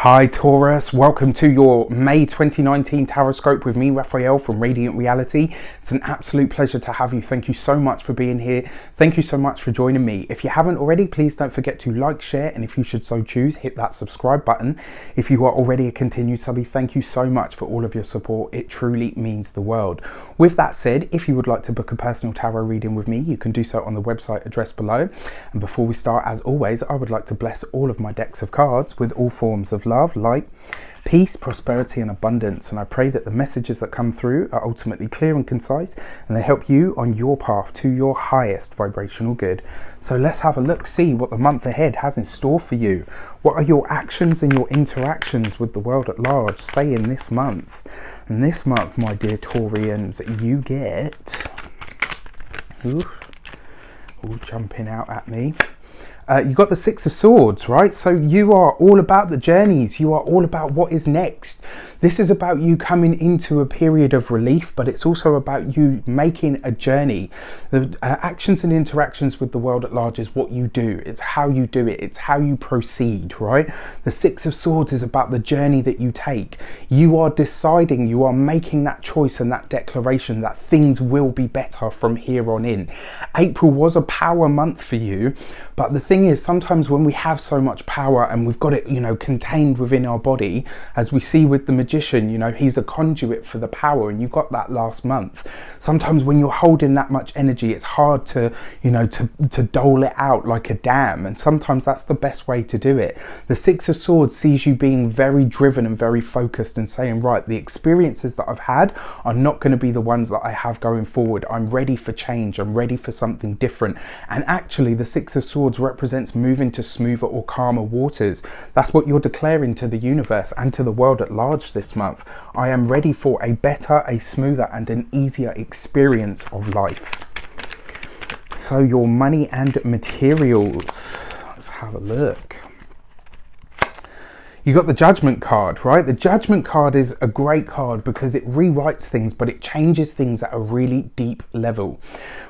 Hi Taurus, welcome to your May 2019 Taroscope with me, Raphael from Reydiant Reality. It's an absolute pleasure to have you. Thank you so much for being here. Thank you so much for joining me. If you haven't already, please don't forget to like, share, and if you should so choose, hit that subscribe button. If you are already a continued subby, thank you so much for all of your support. It truly means the world. With that said, if you would like to book a personal tarot reading with me, you can do so on the website address below. And before we start, as always, I would like to bless all of my decks of cards with all forms of love, light, peace, prosperity and abundance, and I pray that the messages that come through are ultimately clear and concise and they help you on your path to your highest vibrational good. So let's have a look, see what the month ahead has in store for you. What are your actions and your interactions with the world at large saying this month? And this month, my dear Taurians, you get all jumping out at me. You got the Six of Swords, right? So you are all about the journeys. You are all about what is next. This is about you coming into a period of relief, but it's also about you making a journey. The actions and interactions with the world at large is what you do. It's how you do it. It's how you proceed, right? The Six of Swords is about the journey that you take. You are deciding, you are making that choice and that declaration that things will be better from here on in. April was a power month for you, but the thing is, sometimes when we have so much power and we've got it, contained within our body, as we see with the magician, he's a conduit for the power, and you got that last month. Sometimes when you're holding that much energy, it's hard to, to dole it out like a dam, and sometimes that's the best way to do it. The Six of Swords sees you being very driven and very focused and saying, right, the experiences that I've had are not going to be the ones that I have going forward. I'm ready for change. I'm ready for something different. And actually, the Six of Swords represents moving to smoother or calmer waters. That's what you're declaring to the universe and to the world at large this month. I am ready for a better, a smoother and an easier experience of life. So your money and materials, let's have a look. You got the Judgment card, right? The Judgment card is a great card because it rewrites things, but it changes things at a really deep level.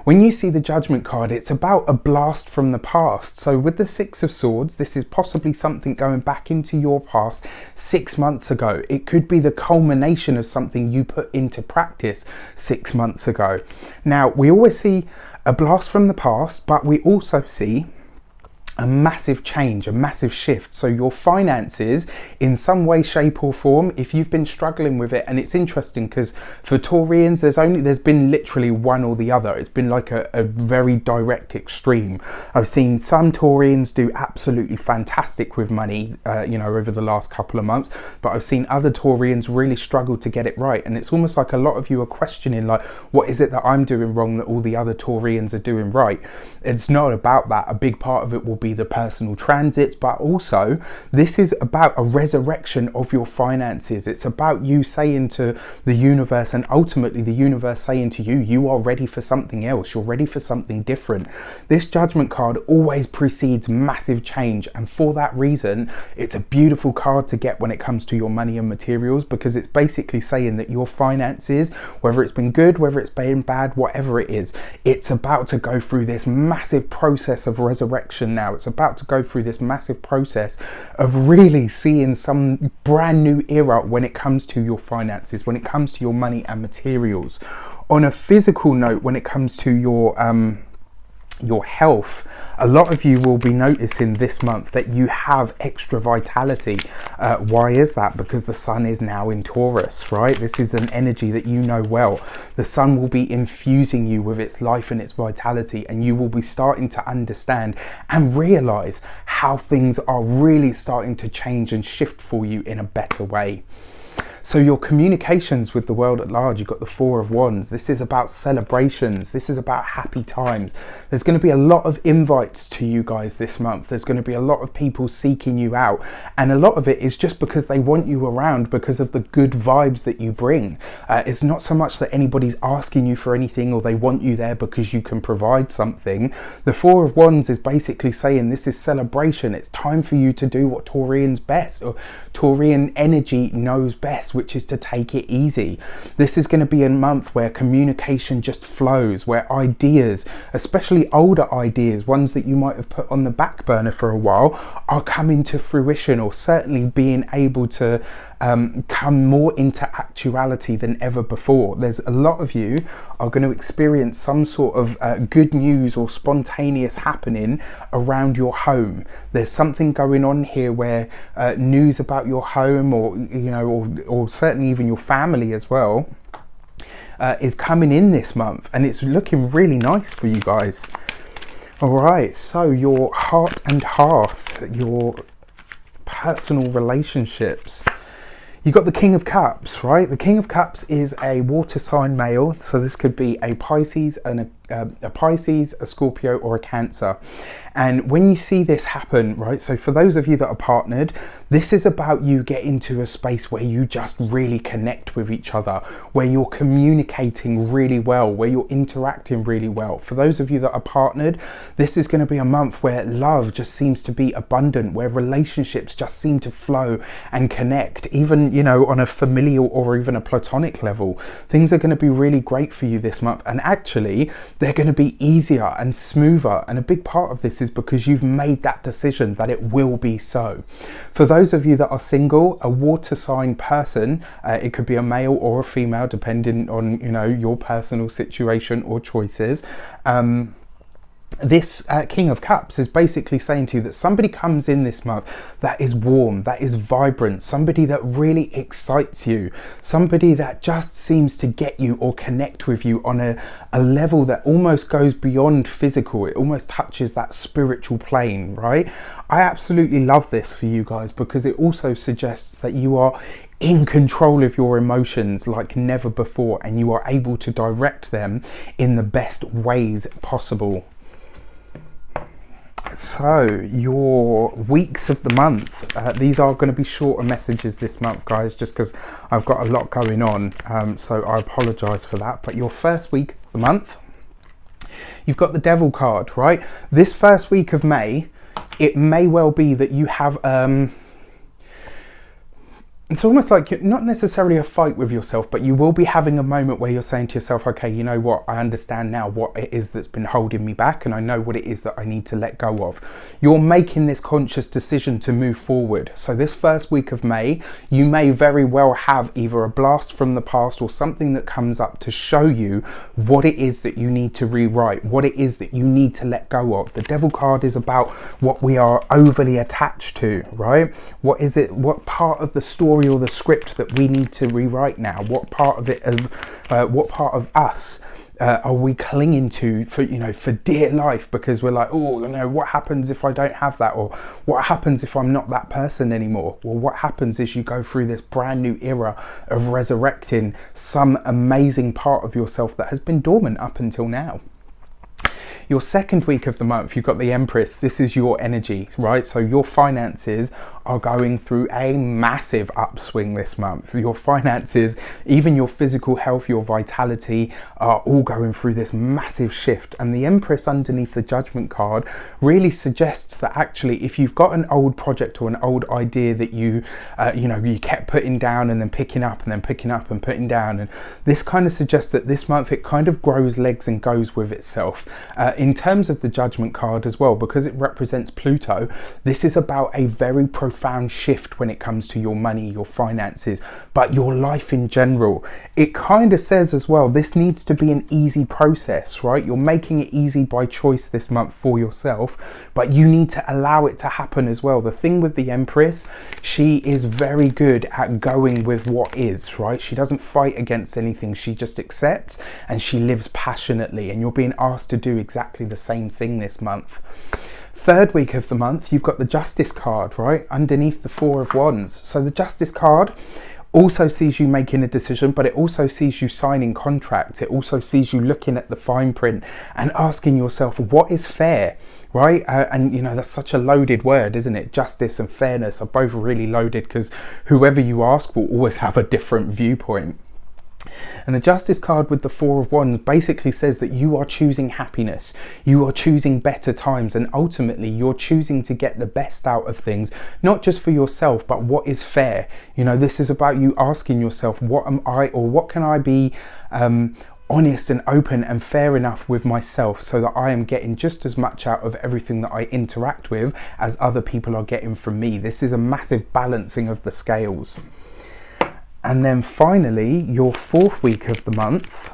When you see the Judgment card, it's about a blast from the past. So with the Six of Swords, this is possibly something going back into your past 6 months ago. It could be the culmination of something you put into practice 6 months ago. Now, we always see a blast from the past, but we also see a massive change, a massive shift. So your finances, in some way, shape or form, if you've been struggling with it, and it's interesting because for Taurians, there's been literally one or the other. It's been like a very direct extreme. I've seen some Taurians do absolutely fantastic with money, over the last couple of months, but I've seen other Taurians really struggle to get it right. And it's almost like a lot of you are questioning, like, what is it that I'm doing wrong that all the other Taurians are doing right? It's not about that. A big part of it will be the personal transits, but also this is about a resurrection of your finances. It's about you saying to the universe, and ultimately the universe saying to you, you are ready for something else. You're ready for something different. This Judgment card always precedes massive change, and for that reason it's a beautiful card to get when it comes to your money and materials, because it's basically saying that your finances, whether it's been good, whether it's been bad, whatever it is, it's about to go through this massive process of resurrection now. It's about to go through this massive process of really seeing some brand new era when it comes to your finances, when it comes to your money and materials. On a physical note, when it comes to your health, a lot of you will be noticing this month that you have extra vitality. Why is that? Because the sun is now in Taurus, right? This is an energy that you know well. The sun will be infusing you with its life and its vitality, and you will be starting to understand and realize how things are really starting to change and shift for you in a better way. So your communications with the world at large, you've got the Four of Wands. This is about celebrations. This is about happy times. There's going to be a lot of invites to you guys this month. There's going to be a lot of people seeking you out. And a lot of it is just because they want you around because of the good vibes that you bring. It's not so much that anybody's asking you for anything or they want you there because you can provide something. The Four of Wands is basically saying this is celebration. It's time for you to do what Taurian's best, or Taurian energy knows best, which is to take it easy. This is going to be a month where communication just flows, where ideas, especially older ideas, ones that you might have put on the back burner for a while, are coming to fruition, or certainly being able to come more into actuality than ever before. There's a lot of you are going to experience some sort of good news or spontaneous happening around your home. There's something going on here where news about your home, or or certainly even your family as well, is coming in this month, and it's looking really nice for you guys. All right, so your heart and hearth, your personal relationships. You've got the King of Cups, right? The King of Cups is a water sign male, so this could be a Pisces and a Pisces, a Scorpio, or a Cancer. And when you see this happen, right, so for those of you that are partnered, this is about you getting to a space where you just really connect with each other, where you're communicating really well, where you're interacting really well. For those of you that are partnered, this is going to be a month where love just seems to be abundant, where relationships just seem to flow and connect, even on a familial or even a platonic level. Things are going to be really great for you this month, and actually they're going to be easier and smoother, and a big part of this is because you've made that decision that it will be so. For those of you that are single, a water sign person, it could be a male or a female depending on your personal situation or choices, this King of Cups is basically saying to you that somebody comes in this month that is warm, that is vibrant, somebody that really excites you, somebody that just seems to get you or connect with you on a level that almost goes beyond physical. It almost touches that spiritual plane, right? I absolutely love this for you guys, because it also suggests that you are in control of your emotions like never before, and you are able to direct them in the best ways possible. So your weeks of the month, these are going to be shorter messages this month, guys, just because I've got a lot going on, so I apologize for that. But your first week of the month, you've got the Devil card, right? This first week of May, it may well be that you have it's almost like you're not necessarily a fight with yourself, but you will be having a moment where you're saying to yourself, okay, you know what, I understand now what it is that's been holding me back, and I know what it is that I need to let go of. You're making this conscious decision to move forward. So this first week of May, you may very well have either a blast from the past or something that comes up to show you what it is that you need to rewrite, what it is that you need to let go of. The Devil card is about what we are overly attached to, right? What is it, what part of the story or the script that we need to rewrite now? What part of it, what part of us are we clinging to for dear life, because we're like, oh, what happens if I don't have that, or what happens if I'm not that person anymore? Well, what happens is you go through this brand new era of resurrecting some amazing part of yourself that has been dormant up until now. Your second week of the month, you've got the Empress. This is your energy, right? So your finances are going through a massive upswing this month. Your finances, even your physical health, your vitality, are all going through this massive shift. And the Empress underneath the Judgment card really suggests that actually, if you've got an old project or an old idea that you kept putting down and then picking up and then picking up and putting down, and this kind of suggests that this month it kind of grows legs and goes with itself. In terms of the Judgment card as well, because it represents Pluto, this is about a very profound shift when it comes to your money, your finances, but your life in general. It kind of says as well, this needs to be an easy process, right? You're making it easy by choice this month for yourself, but you need to allow it to happen as well. The thing with the Empress, she is very good at going with what is, right? She doesn't fight against anything. She just accepts and she lives passionately, and you're being asked to do exactly the same thing this month. Third week of the month, you've got the Justice card, right, underneath the Four of Wands. So the Justice card also sees you making a decision, but it also sees you signing contracts. It also sees you looking at the fine print and asking yourself, what is fair, right? And that's such a loaded word, isn't it? Justice and fairness are both really loaded, because whoever you ask will always have a different viewpoint. And the Justice card with the Four of Wands basically says that you are choosing happiness, you are choosing better times, and ultimately you're choosing to get the best out of things, not just for yourself, but what is fair. You know, this is about you asking yourself, what am I, or what can I be honest and open and fair enough with myself so that I am getting just as much out of everything that I interact with as other people are getting from me. This is a massive balancing of the scales. And then finally, your fourth week of the month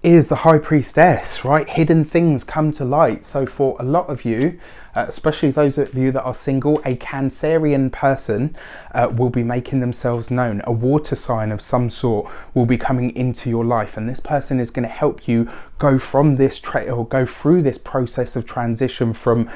is the High Priestess, right? Hidden things come to light. So for a lot of you, especially those of you that are single, a Cancerian person will be making themselves known. A water sign of some sort will be coming into your life, and this person is going to help you go from this or go through this process of transition from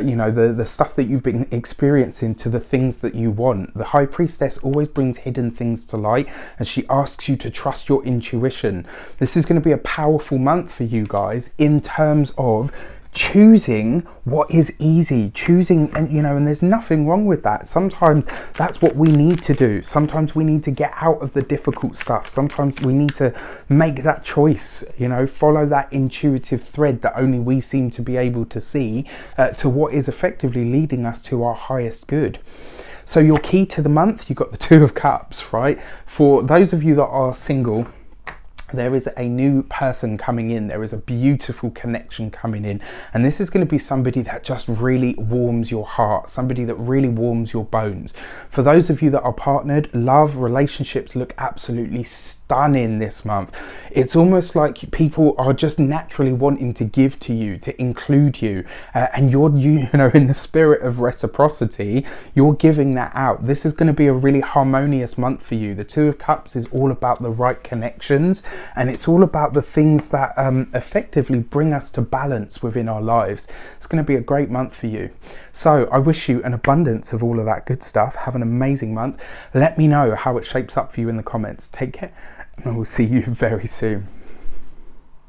you know, the stuff that you've been experiencing to the things that you want. The High Priestess always brings hidden things to light, and she asks you to trust your intuition. This is going to be a powerful month for you guys in terms of choosing what is easy, choosing, and you know, and there's nothing wrong with that. Sometimes that's what we need to do. Sometimes we need to get out of the difficult stuff. Sometimes we need to make that choice, you know, follow that intuitive thread that only we seem to be able to see to what is effectively leading us to our highest good. So your key to the month, you've got the Two of Cups, right? For those of you that are single, there is a new person coming in. There is a beautiful connection coming in, and this is going to be somebody that just really warms your heart, somebody that really warms your bones. For those of you that are partnered, love relationships look absolutely stunning this month. It's almost like people are just naturally wanting to give to you, to include you, and you know, in the spirit of reciprocity, you're giving that out. This is going to be a really harmonious month for you. The Two of Cups is all about the right connections, and it's all about the things that effectively bring us to balance within our lives. It's going to be a great month for you. So I wish you an abundance of all of that good stuff. Have an amazing month. Let me know how it shapes up for you in the comments. Take care, and I will see you very soon.